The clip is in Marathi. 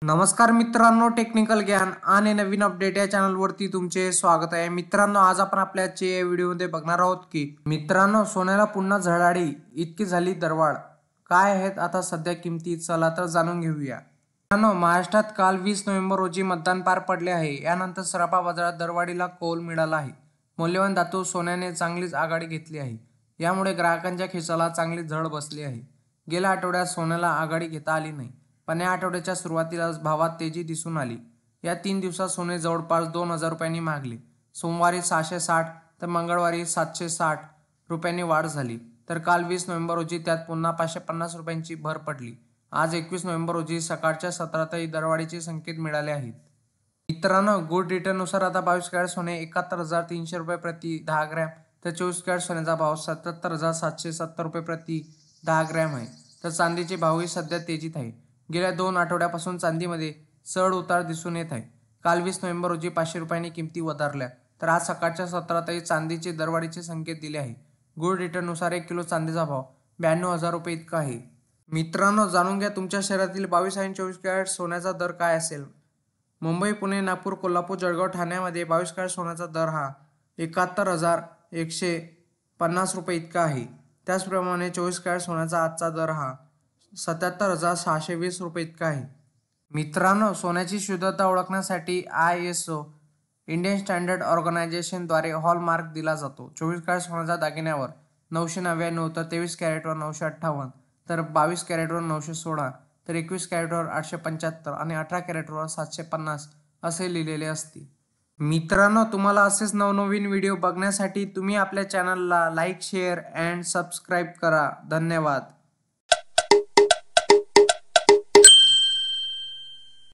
नमस्कार मित्रांनो, टेक्निकल ज्ञान आणि नवीन अपडेट या चॅनलवरती तुमचे स्वागत आहे. मित्रांनो, आज आपण आपल्या आजच्या व्हिडिओमध्ये बघणार आहोत की मित्रांनो, सोन्याला पुन्हा झळाळी इतकी झाली दरवाढ. काय आहेत आता सध्या किमती, चला तर जाणून घेऊया. मित्रांनो, महाराष्ट्रात काल 20 नोव्हेंबर रोजी मतदान पार पडले आहे. यानंतर सराफा बाजारात दरवाढीला कौल मिळाला आहे. मौल्यवान धातू सोन्याने चांगलीच आघाडी घेतली आहे. यामुळे ग्राहकांच्या खिशाला चांगली झळ बसली आहे. गेल्या आठवड्यात सोन्याला आघाडी घेता आली नाही, पण या आठवड्याच्या सुरुवातीलाच भावात तेजी दिसून आली. या 3 दिवसात सोने जवळपास 2,000 रुपयांनी महागले. सोमवारी 660 तर मंगळवारी 760 रुपयांनी वाढ झाली. तर काल 20 नोव्हेंबर रोजी त्यात पुन्हा 550 रुपयांची भर पडली. आज 21 नोव्हेंबर रोजी सकाळच्या सत्रातही दरवाढीचे संकेत मिळाले आहेत. मित्रांनो, गुड रिटर्ननुसार आता 22 कॅरेट सोने 71,300 रुपये प्रति 10 ग्रॅम, तर 24 कॅरेट सोन्याचा भाव 77,770 रुपये प्रति 10 ग्रॅम आहे. तर चांदीचे भावही सध्या तेजीत आहे. गेल्या 2 आठवड्यापासून चांदीमध्ये चढ उतार दिसून येत आहे. काल 20 नोव्हेंबर रोजी 500 रुपयांनी किमती वधारल्या, तर आज सकाळच्या सत्रातही चांदीचे दरवाढीचे संकेत दिले आहे. गोल्ड रिटर्ननुसार 1 किलो चांदीचा भाव 92,000 रुपये इतका आहे. मित्रांनो, जाणून घ्या तुमच्या शहरातील 22 आणि 24 कॅरेट सोन्याचा दर काय असेल. मुंबई, पुणे, नागपूर, कोल्हापूर, जळगाव, ठाण्यामध्ये 22 कॅरेट सोन्याचा दर हा 71,150 रुपये इतका आहे. त्याचप्रमाणे 24 कॅरेट सोन्याचा आजचा दर हा 77,620 रुपये इतका आहे. मित्रांनो, सोन्याची शुद्धता ओळखण्यासाठी ISO इंडियन स्टँडर्ड ऑर्गनायझेशनद्वारे हॉलमार्क दिला जातो. 24 कॅरेट सोन्याच्या दागिन्यावर 999, तर 23 कॅरेटवर 958, तर 22 कॅरेटवर 916, तर 21 कॅरेटवर 875 आणि 18 कॅरेटवर 750 असे लिहिलेले असते. मित्रांनो, तुम्हाला असेच नवनवीन व्हिडिओ बघण्यासाठी तुम्ही आपल्या चॅनलला लाईक, शेअर अँड सबस्क्राईब करा. धन्यवाद.